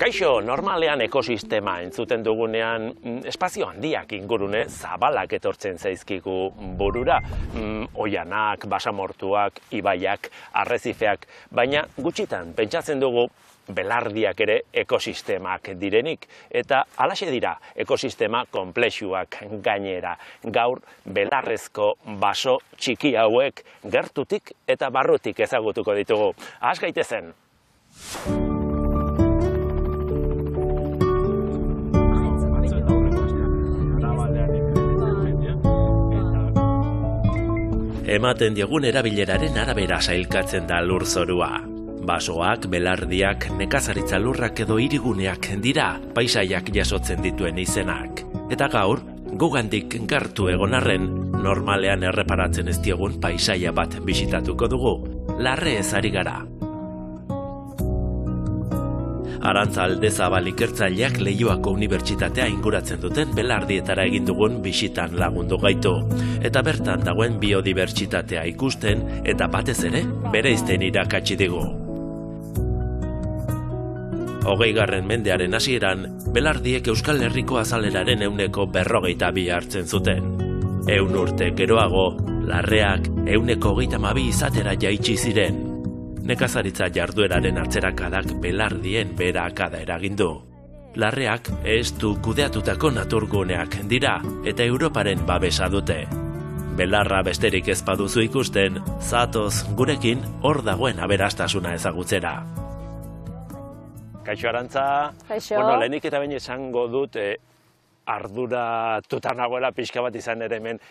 Kaixo, normalean ekosistema entzuten dugunean espazio handiak ingurune zabalak etortzen zaizkigu burura. Oianak, basamortuak, ibaiak, arrezifeak, baina gutxitan pentsatzen dugu belardiak ere ekosistemak direnik. Eta halaxe dira ekosistema konplexuak gainera. Gaur belarrezko baso txiki hauek gertutik eta barrutik ezagutuko ditugu. Has gaitezen! Ematen diogun erabileraren arabera sailkatzen da lurzorua. Basoak, belardiak, nekazaritza lurrak edo hiriguneak dira paisaiak jasotzen dituen izenak. Eta gaur, gugandik gertu egon arren, normalean erreparatzen ez diogun paisaia bat bisitatuko dugu. Larre ez ari gara. Arantza Aldezabal ikertzaileak Leioako Unibertsitatea inguratzen duten belardietara egin dugun bisitan lagundu gaitu. Eta bertan dagoen biodibertsitatea ikusten eta batez ere bereizten irakatsi digu. 20. mendearen hasieran, belardiek Euskal Herriko azaleraren 42% hartzen zuten. 100 urte geroago, larreak 132 izatera jaitsi ziren. Nekazaritza jardueraren atzerakadak belardien beherakada eragin du. Larreak estu kudeatutako naturguneak dira eta Europaren babesa dute. Belarra besterik ez baduzu ikusten, zatoz gurekin hor dagoen aberastasuna ezagutzera. Kaixo Arantza, Kaixo. Lehenik eta behin esango dut arduratuta nagoela pixka bat izan ere hemen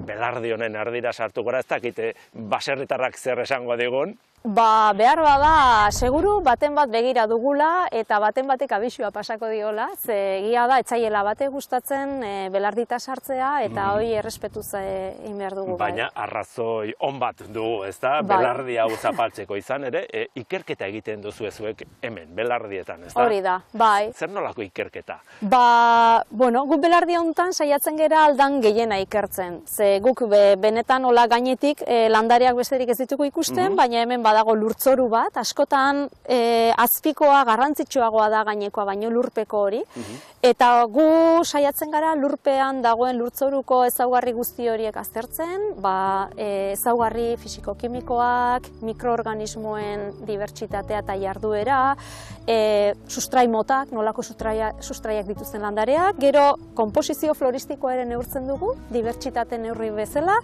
belardi honen ardira sartu gora, ez dakite baserritarrak zer esango digun. Behar bada, seguru baten bat begira dugula eta baten batek abisua pasako diola, ze egia da, etzaiela bate gustatzen belardita sartzea eta hori errespetuz egin behar dugu. Baina arrazoi on bat dugu, ez da? Belardi hau zapaltzeko izan ere, ikerketa egiten duzu ezuek hemen, belardietan, ez da? Hori da, bai. Zer nolako ikerketa? Guk belardi honetan saiatzen gera aldan gehiena ikertzen. Ze guk benetan hola gainetik landareak besterik ez ditugu ikusten, baina hemen badago lurtzoru bat, askotan azpikoa garrantzitsuagoa da gainekoa baino lurpeko hori. Eta gu saiatzen gara lurpean dagoen lurtzoruko ezaugarri guzti horiek aztertzen, ezaugarri fisiko-kimikoak, mikroorganismoen dibertsitatea eta jarduera, sustrai motak, nolako sustraiak dituzten landareak, gero konposizio floristikoa ere neurtzen dugu, dibertsitate neurri bezala,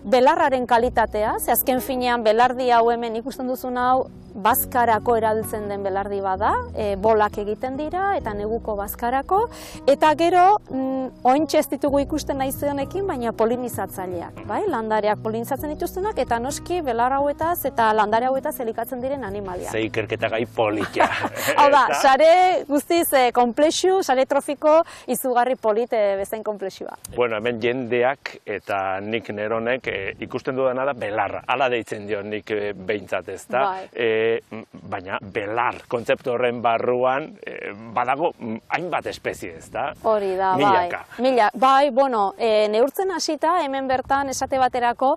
belarraren kalitatea, ze azken finean belardi hau hemen ikusten duzun hau bazkarako erabiltzen den belardi bada, bolak egiten dira eta neguko bazkarako, eta gero oraintxe ez ditugu ikusten naiz honekin, baina polinizatzaileak, bai? Landareak polinizatzen dituztenak eta noski belar hauetaz eta landare hauetaz elikatzen diren animaliak. Ze ikerketa gai politia. Hau da, sare guztiz konplexu, sare trofiko izugarri polit bezain konplexua. Bueno, hemen jendeak eta nik neronek ikusten dudana da belarra. Hala deitzen dio nik behintzat, ez da? Baina belar kontzeptu horren barruan badago hainbat espezie, ez da? Hori da, bai. Neurtzen hasita hemen bertan esate baterako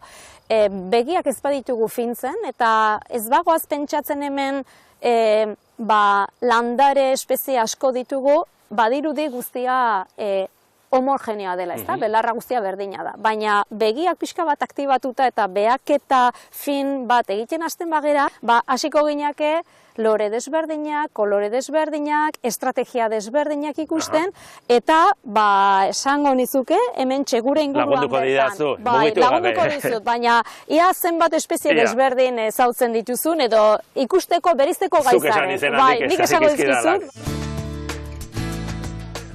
begiak ez baditugu fintzen eta ez bagoaz pentsatzen hemen landare espezie asko ditugu, badirudi guztia homogeneoa dela, ezta? Belarra guztia berdina da. Baina begiak pixka bat aktibatuta eta behaketa fin bat egiten hasten bagera, hasiko ginake lore desberdinak, kolore desberdinak, estrategia desberdinak ikusten, eta esango nizuke, hemen txegure inguruan lagunduko didazu, mugitu gabe. Lagunduko dizut, baina ia zenbat espezie desberdin zautzen dituzun, edo ikusteko, berizteko gaitzaren. Nik esango dizkizut.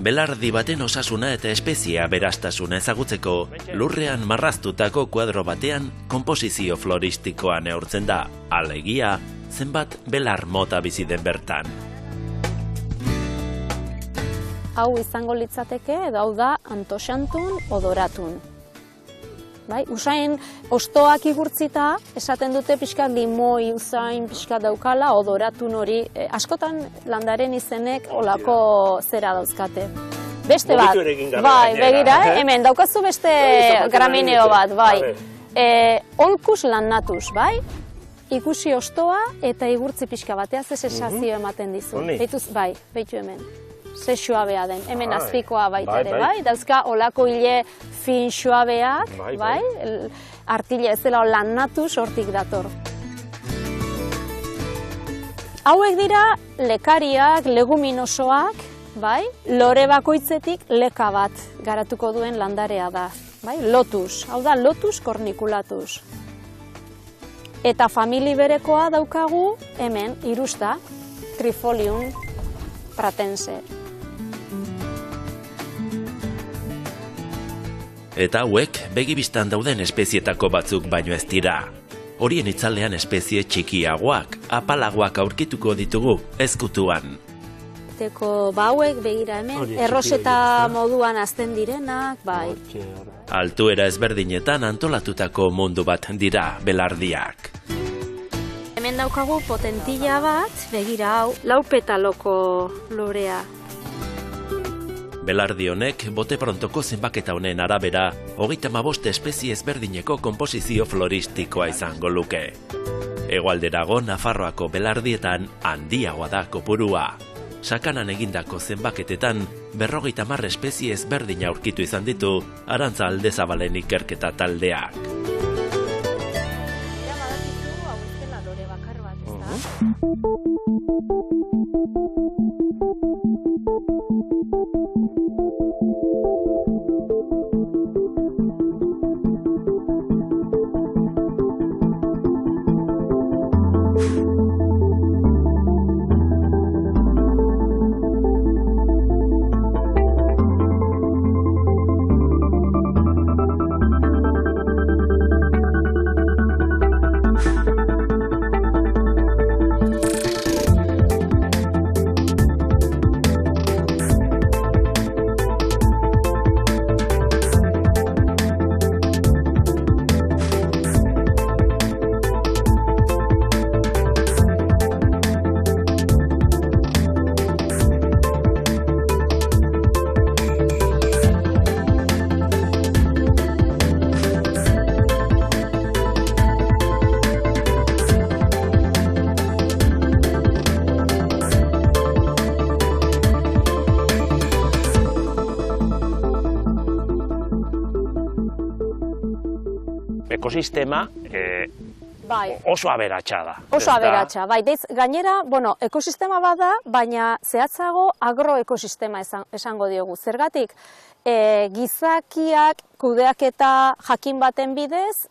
Belardi baten osasuna eta espeziea berastasuna ezagutzeko, lurrean marraztutako kuadro batean konposizio floristikoa neurtzen da, alegia, zenbat belar mota bizi den bertan. Hau izango litzateke, edo hau da antoxantun odoratun. Bai? Usain ostoak igurtzita, esaten dute pixka limoi usain pixka daukala, odoratun hori, askotan landaren izenek olako zera dauzkate. Beste bat, bai, begira, hemen daukazu beste gramineo bat, bai. Olkus lannatuz, bai? Ikusi ostoa eta igurtzi pixka batea ze sensazio ematen dizu. Bai, behitu hemen. Ze suabea den, hemen azpikoa baita ere, bai? Dauzka olako hile fin suabeak, bai? Artile ez dela lannatuz hortik dator. Hauek dira lekariak, leguminosoak, bai? Lore bakoitzetik leka bat garatuko duen landarea da, bai? Lotus, hau da Lotus corniculatus. Eta famili berekoa daukagu hemen, irusta, Trifolium pratense. Eta hauek begibistan dauden espezietako batzuk baino ez dira. Horien itzalean espezie txikiagoak, apalagoak aurkituko ditugu ezkutuan. Hauek begira hemen, erroseta moduan azten direnak, bai. Altuera ezberdinetan antolatutako mundu bat dira belardiak. Hemen daukagu potentilla bat, begira hau, 4 petaloko lorea. Belardi honek bote prontoko zenbaketa honen arabera 35 espezie ezberdineko konposizio floristikoa izango luke. Hegoalderago Nafarroako belardietan handiagoa da kopurua. Sakanan egindako zenbaketetan 50 espezie ezberdin aurkitu izan ditu Arantza Aldezabalen ikerketa taldeak. Ekosistema oso aberatsa da. Oso aberatsa, bai. Gainera, ekosistema bada, baina zehatzago agroekosistema esango diogu. Zergatik, gizakiak kudeaketa jakin baten bidez,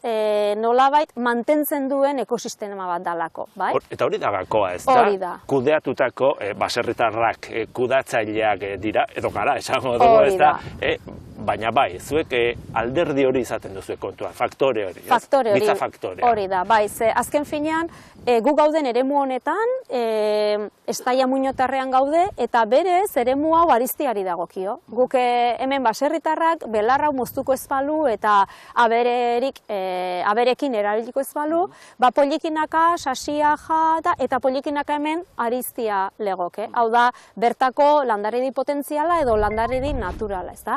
nolabait mantentzen duen ekosistema bat dalako, bai? Eta hori da gakoa, ez da? Hori da. Kudeatutako baserritarrak kudatzaileak dira, edo gara, esango dugu, ez da? Baina bai, zuek alderdi hori izaten duzu kontua, faktore hori, faktore hori, giza faktorea. Hori da, bai, ze azken finean, gu gauden eremu honetan, estaia muinotarrean gaude, eta berez eremu hau ariztiari dagokio. Guk hemen baserritarrak belar hau moztuko ez balu, eta aberekin erabiliko ez balu, polikinaka, sasia ja, eta polikinaka hemen ariztia legoke. Hau da, bertako landaredi potentziala edo landaredi naturala, ez da?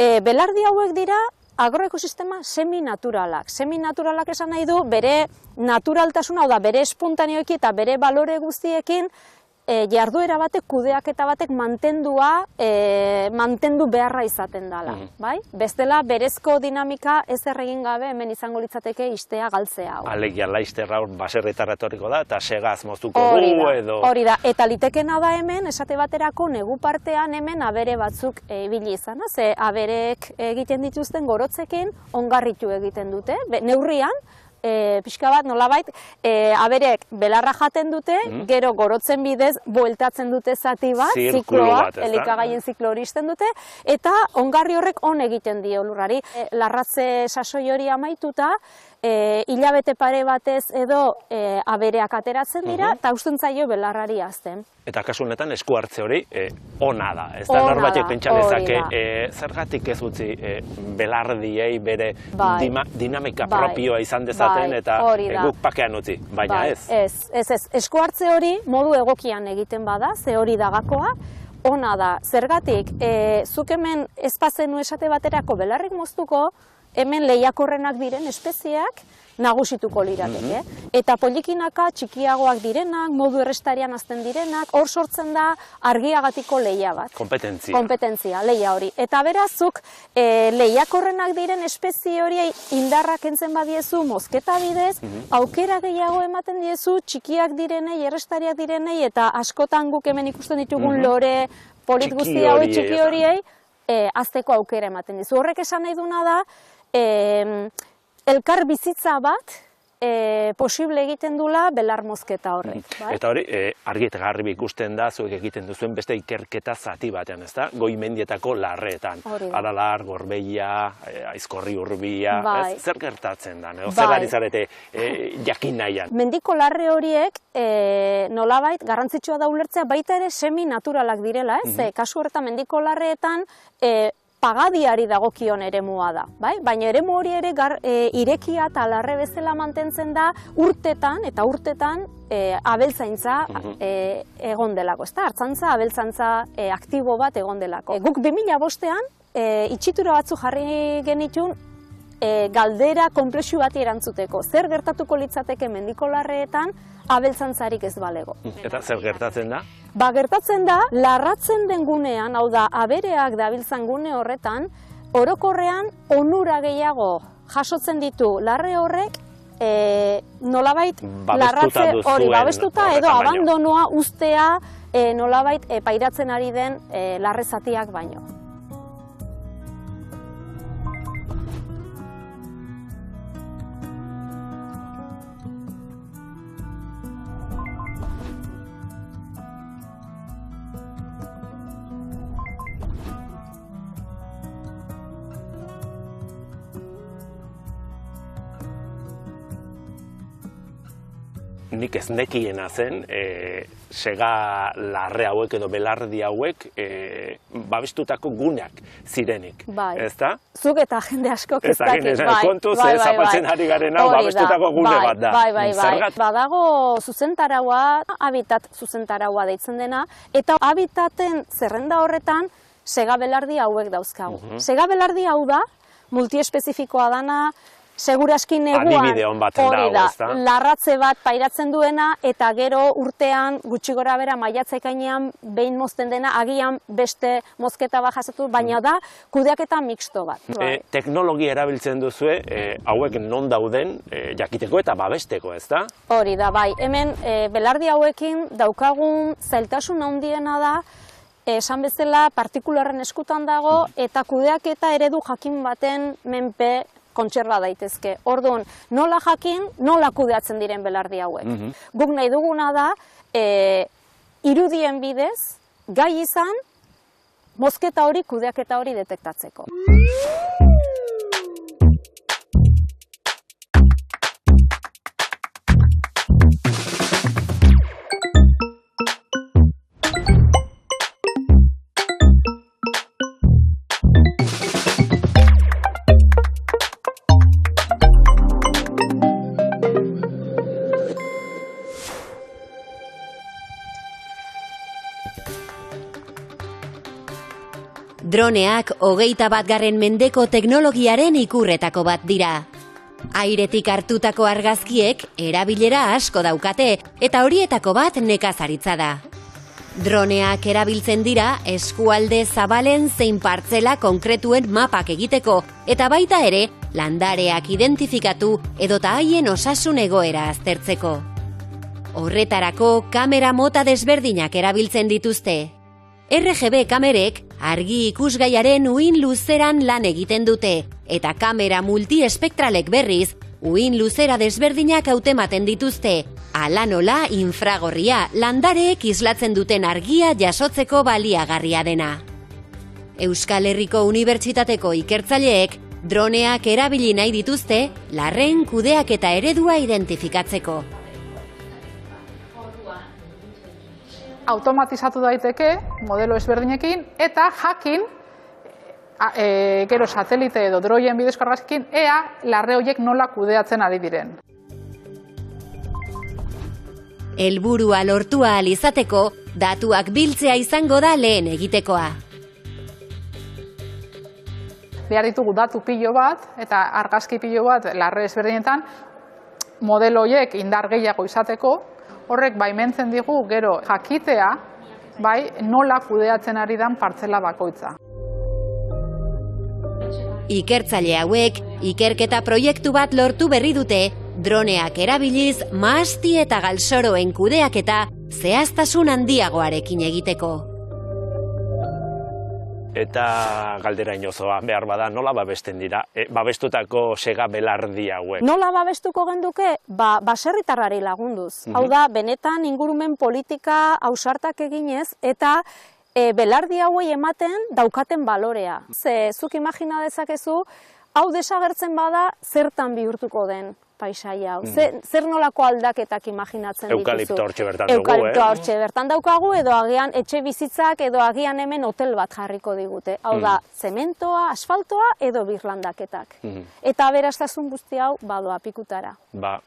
Belardi hauek dira agroekosistema seminaturalak. Seminaturalak esan nahi du bere naturaltasuna, hau da, bere espontaneoekin eta bere balore guztiekin jarduera batek, kudeaketa batek mantendu beharra izaten dela. Bestela, berezko dinamika ez erregin gabe hemen izango litzateke istea galtzea. Alegia laizterra baserritarra etorriko da eta segaz moztuko du edo... Hori da, eta litekena da hemen, esate baterako negu partean hemen abere batzuk ibili izan. Ze aberek egiten dituzten gorotzekin ongarritu egiten dute. Neurrian, pixka bat nolabait, aberek belarra jaten dute, gero gorotzen bidez, bueltatzen dute zati bat, zikloa, elikagaien ziklo hori izten dute, eta ongarri horrek on egiten dio lurrari. Larratze sasoi hori amaituta, hilabete pare batez edo abereak ateratzen dira, eta usten zaio belarrari hazten. Eta kasu honetan esku hartze hori ona da. Ez da norbaitek pentsa dezake zergatik ez utzi belardiei bere dinamika propioa izan dezaten eta guk pakean utzi, baina ez. Ez. Esku hartze hori modu egokian egiten bada, ze hori da gakoa, ona da. Zergatik, zuk hemen ez bazenu esate baterako belarrik moztuko, hemen lehiakorrenak diren espezieak nagusituko lirateke. Eta polikinaka txikiagoak direnak, modu errestarian hazten direnak, hor sortzen da argiagatiko lehia bat. Kompetentzia, lehia hori. Eta berazuk, lehiakorrenak diren espezie hori indarra kentzen badiezu mozketa bidez, aukera gehiago ematen diezu txikiak direnei, errestariak direnei, eta askotan guk hemen ikusten ditugun lore polit guzti hori txiki horiei, hazteko aukera ematen dizu. Horrek esan nahi duna da, elkar bizitza bat posible egiten dula belar mozketa horrek. Eta hori, argi eta garbi ikusten da, zuek egiten duzuen beste ikerketa zati batean, ez da? Goi mendietako larreetan. Aralar, gorbeia, aizkorri urbia, zer gertatzen da? Zer ari zarete jakin nahian? Mendiko larre horiek nolabait garrantzitsua da ulertzea baita ere semi-naturalak direla, ez? Kasu horretan mendiko larreetan pagadiari dagokion eremua da, baina eremu hori ere irekia eta larre bezala mantentzen da urtetan abeltzaintza egon delako, ez da, hartzantza, abeltzantza aktibo bat egon delako. Guk 2005an itxitura batzu jarri genitun galdera konplexu bati erantzuteko. Zer gertatuko litzateke mendiko larreetan abeltzantzarik ez balego. Eta zer gertatzen da? Gertatzen da, larratzen den gunean, hau da, abereak dabiltzan gune horretan, orokorrean onura gehiago jasotzen ditu larre horrek, nolabait larratze hori babestuta edo abandonoa ustea nolabait pairatzen ari den larre zatiak baino. Nik ez nekiena zen, sega larre hauek edo belardi hauek babestutako guneak zirenik, ez da? Zuk eta jende askok ez dakit, kontuz zapatzen ari garen hau babestutako gune bat da. Badago zuzentaraua, habitat zuzentaraua deitzen dena, eta habitaten zerrenda horretan sega belardi hauek dauzkagu. Sega belardi hau da, multiespezifikoa dana, seguraski neguan hori da, larratze bat pairatzen duena, eta gero urtean gutxi gora bera maiatzekainean behin mozten dena, agian beste mozketa bat jasatu, baina da kudeaketa mixto bat. Teknologia erabiltzen duzue, hauek non dauden jakiteko eta babesteko, ez da? Hori da, bai. Hemen belardi hauekin daukagun zailtasun handiena da, esan bezala partikularren eskutan dago, eta kudeaketa eredu jakin baten menpe kontserba daitezke. Orduan, nola jakin, nola kudeatzen diren belardi hauek. Guk nahi duguna da, irudien bidez, gai izan, mozketa hori, kudeaketa hori detektatzeko. Droneak 21. mendeko teknologiaren ikurretako bat dira. Airetik hartutako argazkiek erabilera asko daukate eta horietako bat nekazaritza da. Droneak erabiltzen dira eskualde zabalen zein partzela konkretuen mapak egiteko eta baita ere landareak identifikatu edota haien osasun egoera aztertzeko. Horretarako kamera mota desberdinak erabiltzen dituzte. RGB kamerek argi ikusgaiaren uin luzeran lan egiten dute eta kamera multiespektralek berriz uin luzera desberdinak hautematen dituzte, hala nola infragorria, landareek islatzen duten argia jasotzeko baliagarria dena. Euskal Herriko Unibertsitateko ikertzaileek droneak erabili nahi dituzte larren kudeaketa eredua identifikatzeko. Automatizatu daiteke modelo ezberdinekin eta jakin gero satelite edo droien bidezko argazkikin ea larre horiek nola kudeatzen ari diren. Helburua lortu ahal izateko, datuak biltzea izango da lehen egitekoa. Behar ditugu datu pilo bat eta argazki pilo bat larre ezberdinetan modelo horiek indar gehiago izateko, horrek baimentzen digu gero jakitea nola kudeatzen ari den partzela bakoitza. Ikertzaile hauek, ikerketa proiektu bat lortu berri dute, droneak erabiliz mahasti eta galsoroen kudeaketa zehaztasun handiagoarekin egiteko. Eta galdera inozoa, behar bada, nola babesten dira, babestutako sega belardi hauek? Nola babestuko genduke? Baserritarrari lagunduz. Hau da, benetan ingurumen politika ausartak eginez eta belardi hauei ematen daukaten balorea. Zuk imagina dezakezu, hau desagertzen bada zertan bihurtuko den paisaia hau. Zer nolako aldaketak imaginatzen dituzu? Eukalipto hortxe bertan dugu, Eukalipto hortxe bertan daukagu, edo agian etxe bizitzak, edo agian hemen hotel bat jarriko digute. Hau da, zementoa, asfaltoa, edo birlandaketak. Eta aberastasun guzti hau badoa pikutara.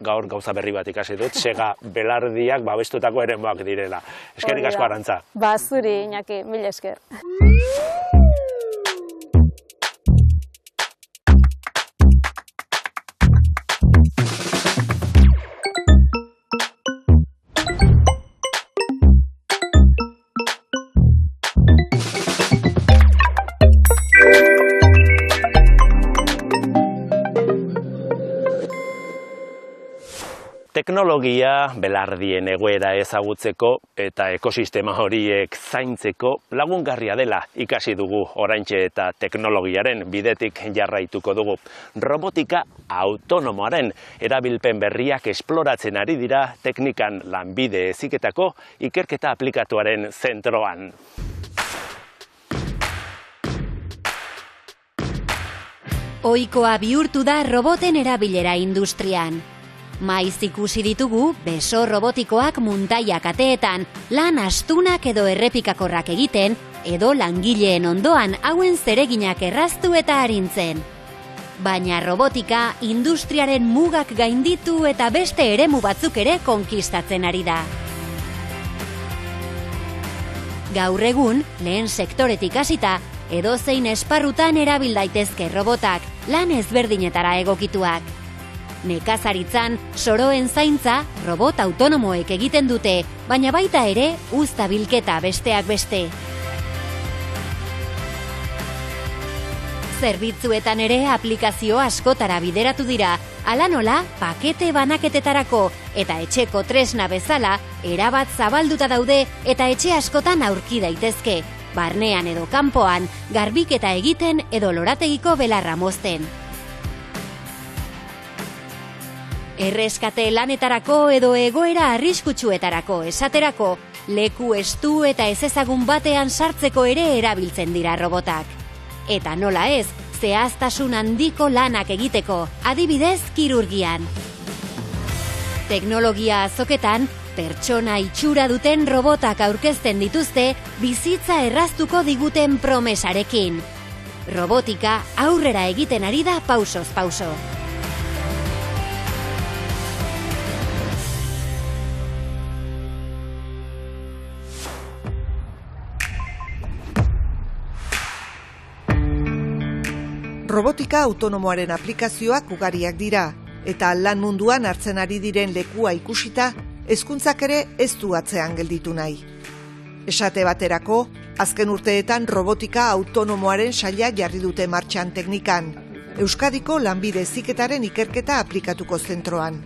Gaur gauza berri bat ikasi dut, sega belardiak babestutako eremuak direla. Eskerrik asko, Arantza. Zuri, Iñaki, mila esker. Teknologia belardien egoera ezagutzeko eta ekosistema horiek zaintzeko lagungarria dela ikasi dugu oraintxe eta teknologiaren bidetik jarraituko dugu. Robotika autonomoaren erabilpen berriak esploratzen ari dira teknikan lanbide heziketako ikerketa aplikatuaren zentroan. Ohikoa bihurtu da roboten erabilera industrian. Maiz ikusi ditugu beso robotikoak muntaia kateetan, lan astunak edo errepikakorrak egiten, edo langileen ondoan hauen zereginak erraztu eta arintzen. Baina robotika industriaren mugak gainditu eta beste eremu batzuk ere konkistatzen ari da. Gaur egun, lehen sektoretik hasita, edozein esparrutan erabil daitezke robotak, lan ezberdinetara egokituak. Nekazaritzan, soroen zaintza, robot autonomoek egiten dute, baina baita ere, uzta bilketa besteak beste. Zerbitzuetan ere aplikazio askotara bideratu dira, hala nola, pakete banaketetarako eta etxeko tresna bezala, erabat zabalduta daude eta etxe askotan aurki daitezke, barnean edo kanpoan, garbiketa egiten edo lorategiko belarra mozten. Erreskate lanetarako edo egoera arriskutsuetarako esaterako, leku estu eta ezezagun batean sartzeko ere erabiltzen dira robotak. Eta nola ez, zehaztasun handiko lanak egiteko, adibidez kirurgian. Teknologia azoketan, pertsona itxura duten robotak aurkezten dituzte, bizitza erraztuko diguten promesarekin. Robotika aurrera egiten ari da pausoz pauso. Robotika autonomoaren aplikazioak ugariak dira, eta lan munduan hartzen ari diren lekua ikusita, hezkuntzak ere ez du atzean gelditu nahi. Esate baterako, azken urteetan robotika autonomoaren saila jarri dute martxan teknikan, Euskadiko lanbide heziketaren ikerketa aplikatuko zentroan.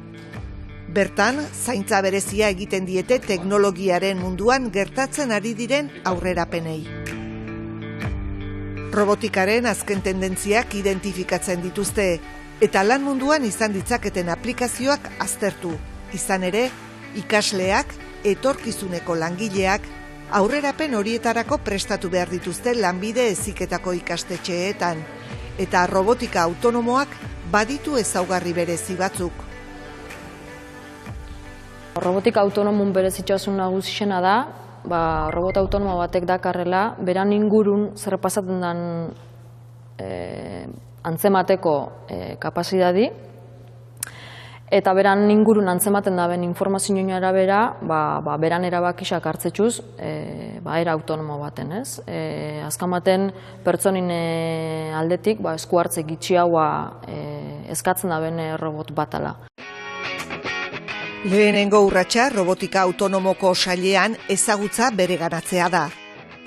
Bertan, zaintza berezia egiten diete teknologiaren munduan gertatzen ari diren aurrerapenei. Robotikaren azken tendentziak identifikatzen dituzte, eta lan munduan izan ditzaketen aplikazioak aztertu. Izan ere, ikasleak, etorkizuneko langileak, aurrerapen horietarako prestatu behar dituzte lanbide heziketako ikastetxeetan, eta robotika autonomoak baditu ezaugarri berezi batzuk. Robotika autonomoen berezitasun nagusixena da, robot autonomo batek dakarrela, beran ingurun zer pasatzen den antzemateko kapazidadi, eta beran ingurun antzematen daben informazioen arabera, beran erabakixak hartzetxuz, era autonomo baten, ez? Azkan baten pertsonin aldetik, esku hartze gitxiagoa eskatzen daben robot batala. Lehenengo urratsa robotika autonomoko sailean ezagutza bereganatzea da.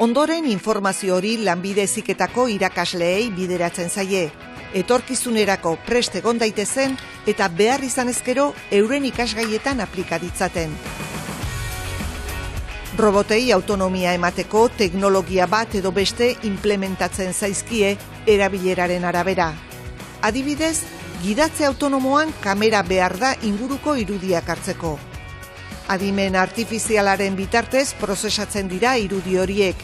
Ondoren informazio hori lanbide heziketako irakasleei bideratzen zaie. Etorkizunerako prest egon daitezen eta behar izan ezkero euren ikasgaietan aplika ditzaten. Robotei autonomia emateko teknologia bat edo beste implementatzen zaizkie erabileraren arabera. Adibidez, gidatze autonomoan kamera behar da inguruko irudiak hartzeko. Adimen artifizialaren bitartez prozesatzen dira irudi horiek,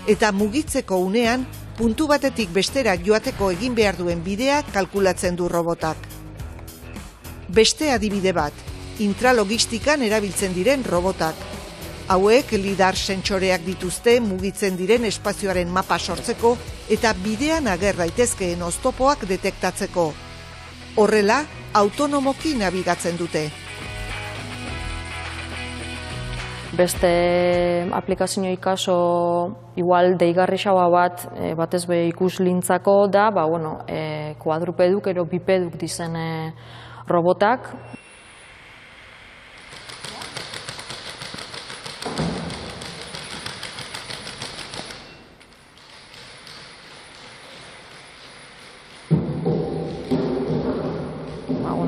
eta mugitzeko unean puntu batetik bestera joateko egin behar duen bidea kalkulatzen du robotak. Beste adibide bat, intralogistikan erabiltzen diren robotak. Hauek lidar sentsoreak dituzte mugitzen diren espazioaren mapa sortzeko eta bidean ager daitezkeen oztopoak detektatzeko. Horrela, autonomoki nabigatzen dute. Beste aplikazio kaso igual deigarri xaua bat, batez be ikuslintzako da, kuadrupeduk edo bipeduk dizen robotak.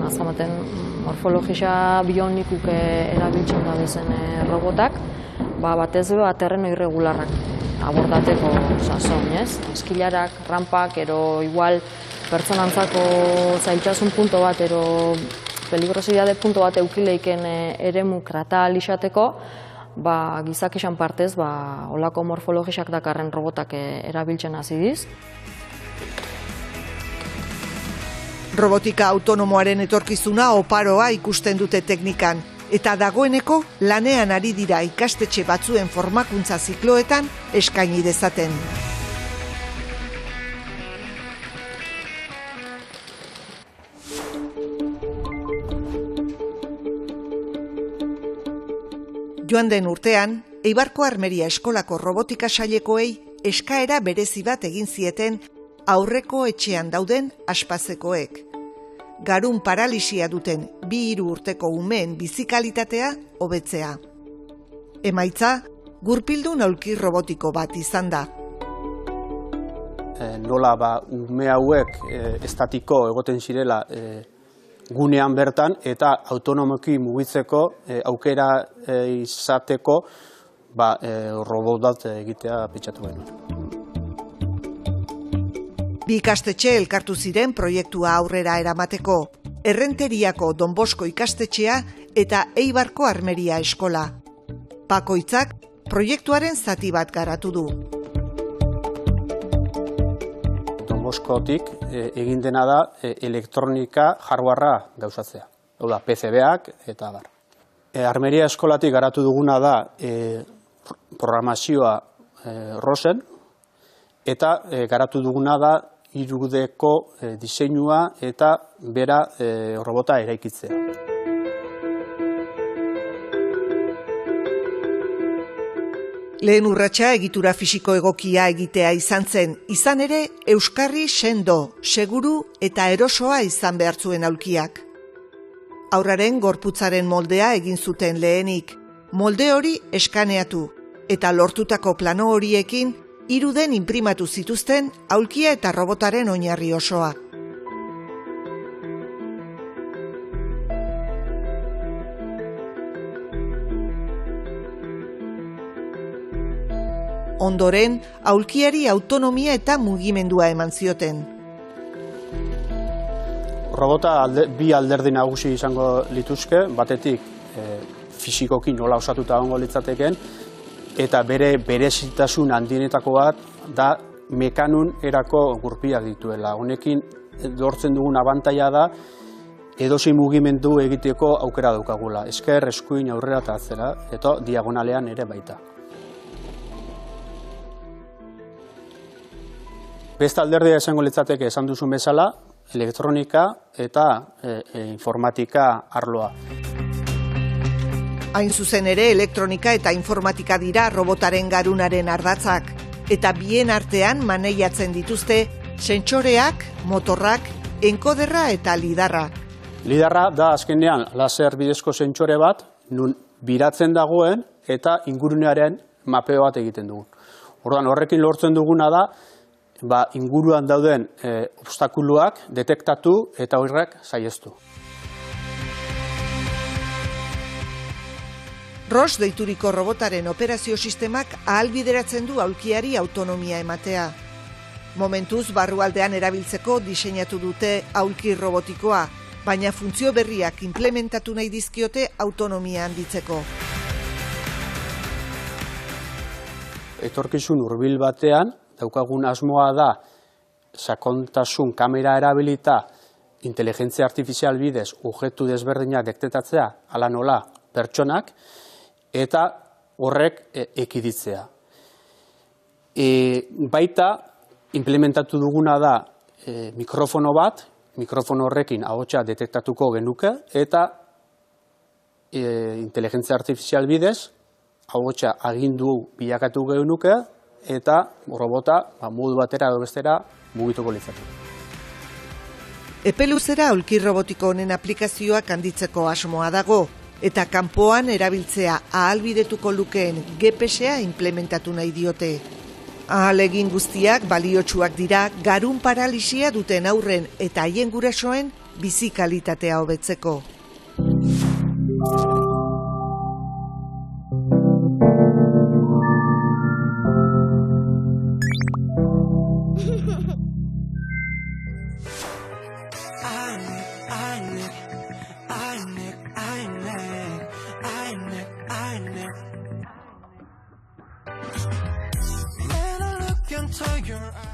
Azamaten morfologisa bionikuk erabiltzen da bezen robotak, batez be terreno irregularrak abordateko sazon, ez? Eskilarak, rampak, ero igual pertsonantzako zailtasun punto bat, ero peligrosidade punto bat eukileiken eremu kratal izateko, gizak izan partez, olako morfologisak dakarren robotak erabiltzen hasi diz. Robotika autonomoaren etorkizuna oparoa ikusten dute teknikan, eta dagoeneko lanean ari dira ikastetxe batzuen formakuntza zikloetan eskaini dezaten. Joan den urtean, Eibarko Armeria Eskolako robotika sailekoei eskaera berezi bat egin zieten aurreko etxean dauden aspazekoek. Garun paralisia duten 2-3 urteko umeen bizikalitatea hobetzea. Emaitza, gurpildun aulki robotiko bat izan da. Nola ume hauek estatiko egoten zirela gunean bertan eta autonomoki mugitzeko aukera izateko robot bat egitea pentsatu genuen. Bi ikastetxe elkartu ziren proiektua aurrera eramateko, Errenteriako Don Bosko ikastetxea eta Eibarko Armeria Eskola. Bakoitzak proiektuaren zati bat garatu du. Don Boskotik egin dena da elektronika hardwarea gauzatzea. Hau da, PCB-ak eta bar. Armeria Eskolatik garatu duguna da programazioa Rosen eta garatu duguna da 3Dko diseinua eta bera robota eraikitzea. Lehen urratsa egitura fisiko egokia egitea izan zen, izan ere euskarri sendo, seguru eta erosoa izan behar zuen aulkiak. Haurraren gorputzaren moldea egin zuten lehenik, molde hori eskaneatu eta lortutako plano horiekin iruden inprimatu zituzten aulkia eta robotaren oinarri osoa. Ondoren, aulkiari autonomia eta mugimendua eman zioten. Robota bi alderdi nagusi izango lituzke, batetik fisikoki nola osatuta egongo litzateken, eta bere berezitasun handienetako bat da mekanun erako gurpiak dituela. Honekin lortzen dugun abantaila da edozein mugimendu egiteko aukera daukagula. Esker, eskuin, aurrera eta atzera, eta diagonalean ere baita. Beste alderdia esango litzateke esan duzun bezala, elektronika eta informatika arloa. Hain zuzen ere, elektronika eta informatika dira robotaren garunaren ardatzak, eta bien artean maneiatzen dituzte sentsoreak, motorrak, enkoderra eta lidarra. Lidarra da azkenean laser bidezko sentsore bat, nun biratzen dagoen eta ingurunearen mapeo bat egiten dugun. Orduan, horrekin lortzen duguna da, inguruan dauden obstakuluak detektatu eta horrek saihestu. ROS deituriko robotaren operazio sistemak ahalbideratzen du aulkiari autonomia ematea. Momentuz barrualdean erabiltzeko diseinatu dute aulki robotikoa, baina funtzio berriak implementatu nahi dizkiote autonomia handitzeko. Etorkizun hurbil batean daukagun asmoa da sakontasun kamera erabilita inteligentzia artifizial bidez objektu desberdinak detektatzea, hala nola pertsonak, eta horrek ekiditzea. Baita implementatu duguna da mikrofono bat, mikrofono horrekin ahotsa detektatuko genuke, eta inteligentzia artifizial bidez ahotsa agindu bilakatu genuke, eta robota modu batera edo bestera mugituko litzateke. Epe luzera aulki robotiko honen aplikazioak handitzeko asmoa dago, eta kanpoan erabiltzea ahalbidetuko lukeen GPS-a implementatu nahi diote. Ahalegin guztiak baliotsuak dira garun paralisia duten haurren eta haien gurasoen bizi kalitatea hobetzeko.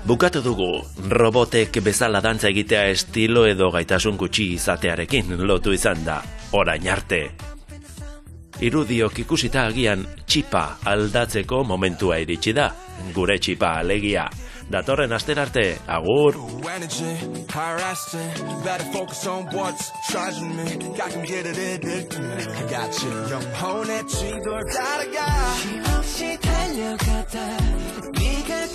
Bukatu dugu, robotek bezala dantza egitea estilo edo gaitasun gutxi izatearekin lotu izan da, orain arte. Irudiok ikusita agian txipa aldatzeko momentua iritsi da, gure txipa alegia. Datorren asterarte, agur! 혹시 달려가다 네가